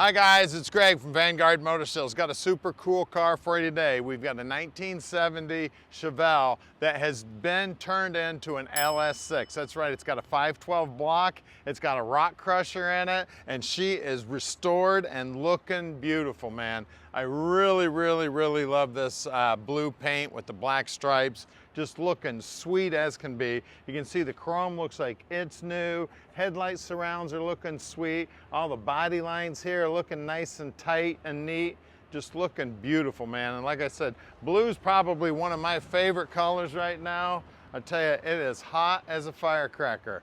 Hi guys, it's Greg from Vanguard Motor Sales. Got a super cool car for you today. We've got a 1970 Chevelle that has been turned into an LS6. That's right, it's got a 512 block, it's got a rock crusher in it, and she is restored and looking beautiful, man. I really love this blue paint with the black stripes. Just looking sweet as can be. You can see the chrome looks like it's new. Headlight surrounds are looking sweet. All the body lines here are looking nice and tight and neat. Just looking beautiful, man. And like I said, blue is probably one of my favorite colors right now. I tell you, it is hot as a firecracker.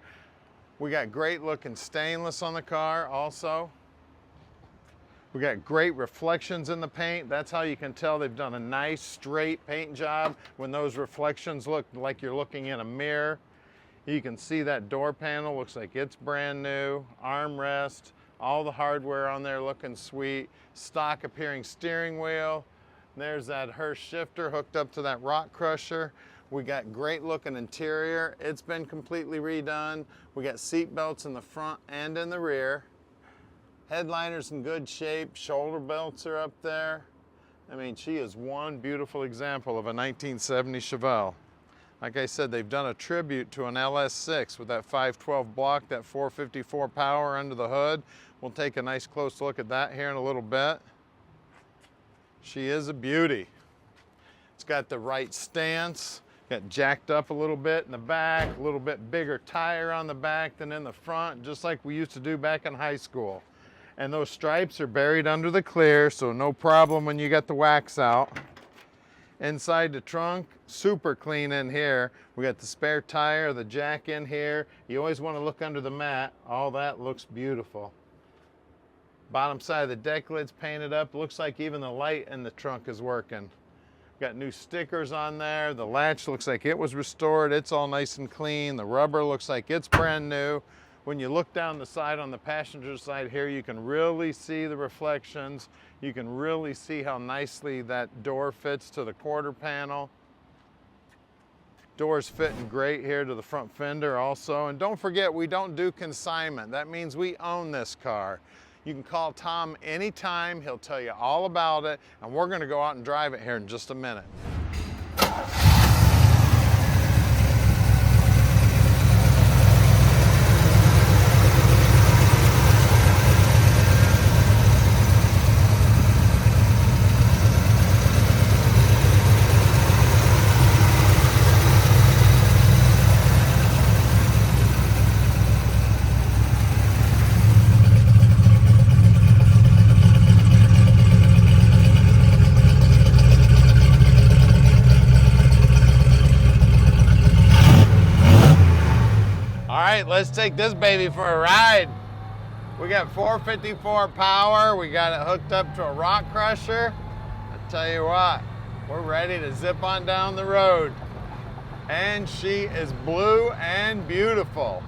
We got great looking stainless on the car also. We got great reflections in the paint. That's how you can tell they've done a nice straight paint job when those reflections look like you're looking in a mirror. You can see that door panel looks like it's brand new. Armrest, all the hardware on there looking sweet. Stock appearing steering wheel. There's that Hurst shifter hooked up to that rock crusher. We got great looking interior. It's been completely redone. We got seat belts in the front and in the rear. Headliner's in good shape, shoulder belts are up there. I mean, she is one beautiful example of a 1970 Chevelle. Like I said, they've done a tribute to an LS6 with that 512 block, that 454 power under the hood. We'll take a nice close look at that here in a little bit. She is a beauty. It's got the right stance, got jacked up a little bit in the back, a little bit bigger tire on the back than in the front, just like we used to do back in high school. And those stripes are buried under the clear, so no problem when you get the wax out. Inside the trunk, super clean in here. We got the spare tire, the jack in here. You always want to look under the mat. All that looks beautiful. Bottom side of the deck lid's painted up. Looks like even the light in the trunk is working. Got new stickers on there. The latch looks like it was restored. It's all nice and clean. The rubber looks like it's brand new. When you look down the side on the passenger side here, you can really see the reflections. You can really see how nicely that door fits to the quarter panel. Doors fitting great here to the front fender also. And don't forget, we don't do consignment. That means we own this car. You can call Tom anytime. He'll tell you all about it. And we're going to go out and drive it here in just a minute. Let's take this baby for a ride. We got 454 power. We got it hooked up to a rock crusher. I tell you what, we're ready to zip on down the road. And she is blue and beautiful.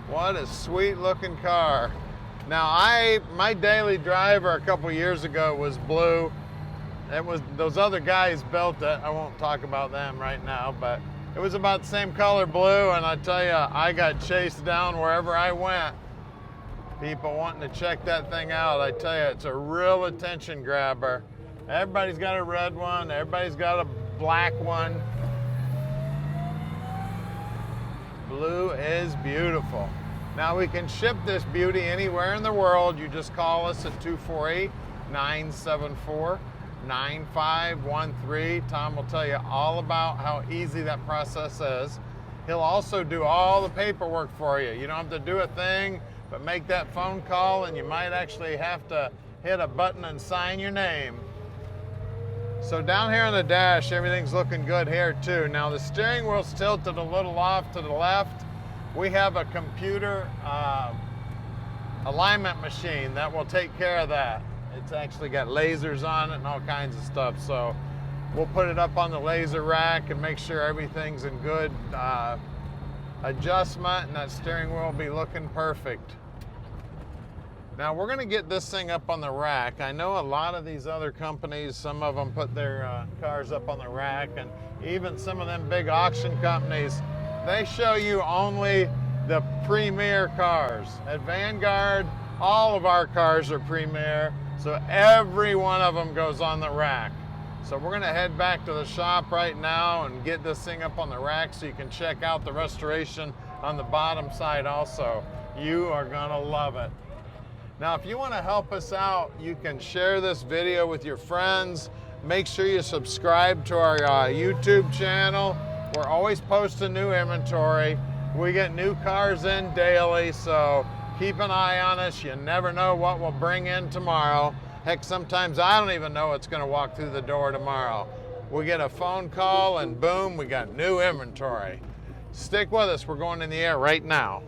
What a sweet looking car. Now my daily driver a couple years ago was blue. It was, those other guys built it. I won't talk about them right now, but it was about the same color blue, and I tell you, I got chased down wherever I went. People wanting to check that thing out. I tell you, it's a real attention grabber. Everybody's got a red one, everybody's got a black one. Blue is beautiful. Now we can ship this beauty anywhere in the world. You just call us at 248-974-9513. Tom will tell you all about how easy that process is. He'll also do all the paperwork for you. You don't have to do a thing but make that phone call, and you might actually have to hit a button and sign your name. So down here on the dash, everything's looking good here too. Now the steering wheel's tilted a little off to the left. We have a computer alignment machine that will take care of that. It's actually got lasers on it and all kinds of stuff. So we'll put it up on the laser rack and make sure everything's in good adjustment, and that steering wheel will be looking perfect. Now we're gonna get this thing up on the rack. I know a lot of these other companies, some of them put their cars up on the rack, and even some of them big auction companies, they show you only the premier cars. At Vanguard, All of our cars are premier, so every one of them goes on the rack. So we're gonna head back to the shop right now and get this thing up on the rack so you can check out the restoration on the bottom side also. You are gonna love it. Now, if you wanna help us out, you can share this video with your friends. Make sure you subscribe to our YouTube channel. We're always posting new inventory. We get new cars in daily, so keep an eye on us. You never know what we'll bring in tomorrow. Heck, sometimes I don't even know what's gonna walk through the door tomorrow. We get a phone call and boom, we got new inventory. Stick with us, we're going in the air right now.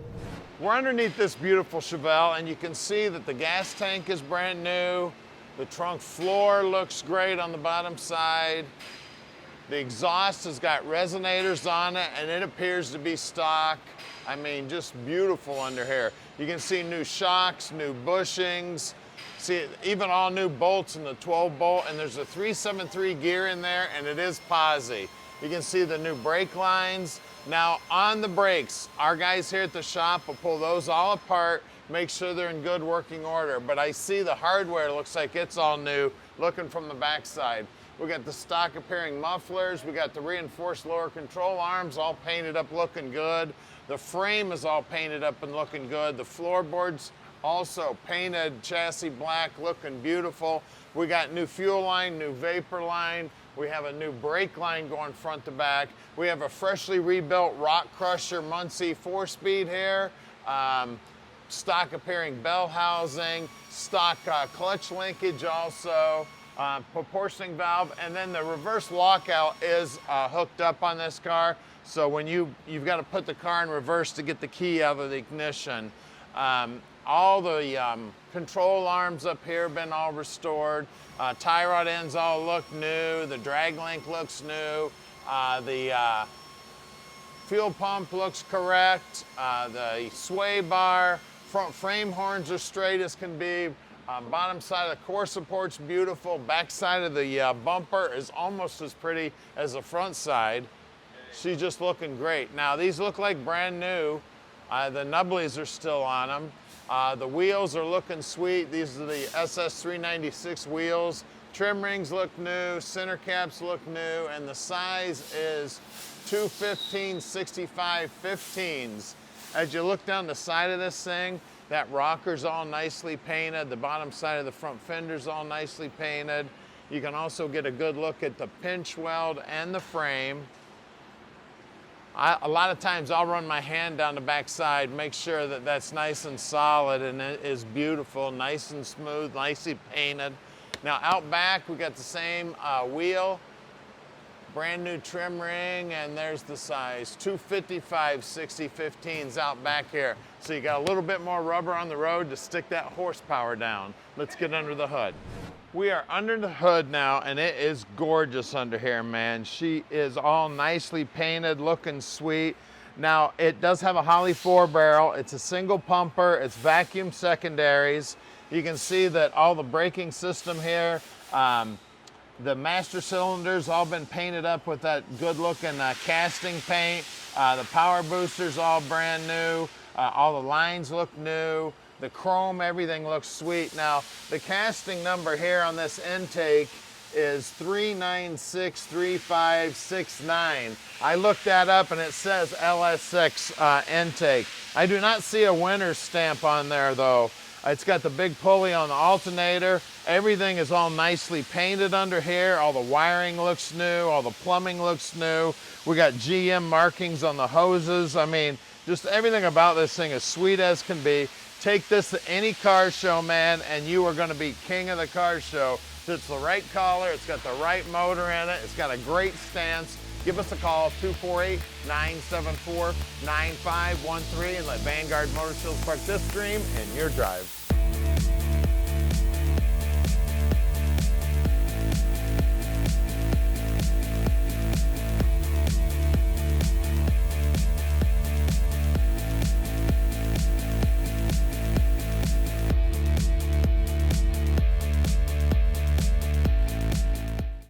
We're underneath this beautiful Chevelle and you can see that the gas tank is brand new. The trunk floor looks great on the bottom side. The exhaust has got resonators on it and it appears to be stock. I mean, just beautiful under here. You can see new shocks, new bushings. See, even all new bolts in the 12 bolt, and there's a 373 gear in there, and it is Posi. You can see the new brake lines. Now, on the brakes, our guys here at the shop will pull those all apart, make sure they're in good working order. But I see the hardware looks like it's all new, looking from the backside. We got the stock appearing mufflers. We got the reinforced lower control arms all painted up, looking good. The frame is all painted up and looking good. The floorboards also painted, chassis black, looking beautiful. We got new fuel line, new vapor line. We have a new brake line going front to back. We have a freshly rebuilt rock crusher Muncie 4-speed here. Stock appearing bell housing, stock clutch linkage also, proportioning valve, and then the reverse lockout is hooked up on this car. So when you've got to put the car in reverse to get the key out of the ignition. All the control arms up here have been all restored. Tie rod ends all look new. The drag link looks new. The fuel pump looks correct. The sway bar, front frame horns are straight as can be. Bottom side of the core support's beautiful. Back side of the bumper is almost as pretty as the front side. She's just looking great. Now these look like brand new. The nubblies are still on them. The wheels are looking sweet. These are the SS 396 wheels. Trim rings look new, center caps look new, and the size is 215/65 15s. As you look down the side of this thing, that rocker's all nicely painted. The bottom side of the front fender's all nicely painted. You can also get a good look at the pinch weld and the frame. A lot of times I'll run my hand down the back side, make sure that that's nice and solid and it is beautiful, nice and smooth, nicely painted. Now out back, we got the same wheel, brand new trim ring, and there's the size, 255/60 15s out back here. So you got a little bit more rubber on the road to stick that horsepower down. Let's get under the hood. We are under the hood now, and it is gorgeous under here, man. She is all nicely painted, looking sweet. Now, it does have a Holley 4-barrel. It's a single pumper. It's vacuum secondaries. You can see that all the braking system here, the master cylinders all been painted up with that good-looking casting paint. The power booster's all brand new. All the lines look new. The chrome, everything looks sweet. Now, the casting number here on this intake is 3963569. I looked that up and it says LS6 intake. I do not see a winner's stamp on there though. It's got the big pulley on the alternator. Everything is all nicely painted under here. All the wiring looks new. All the plumbing looks new. We got GM markings on the hoses. I mean, just everything about this thing is sweet as can be. Take this to any car show, man, and you are going to be king of the car show. It's the right collar, it's got the right motor in it, it's got a great stance. Give us a call, 248-974-9513, and let Vanguard Motor Sales park this dream in your drive.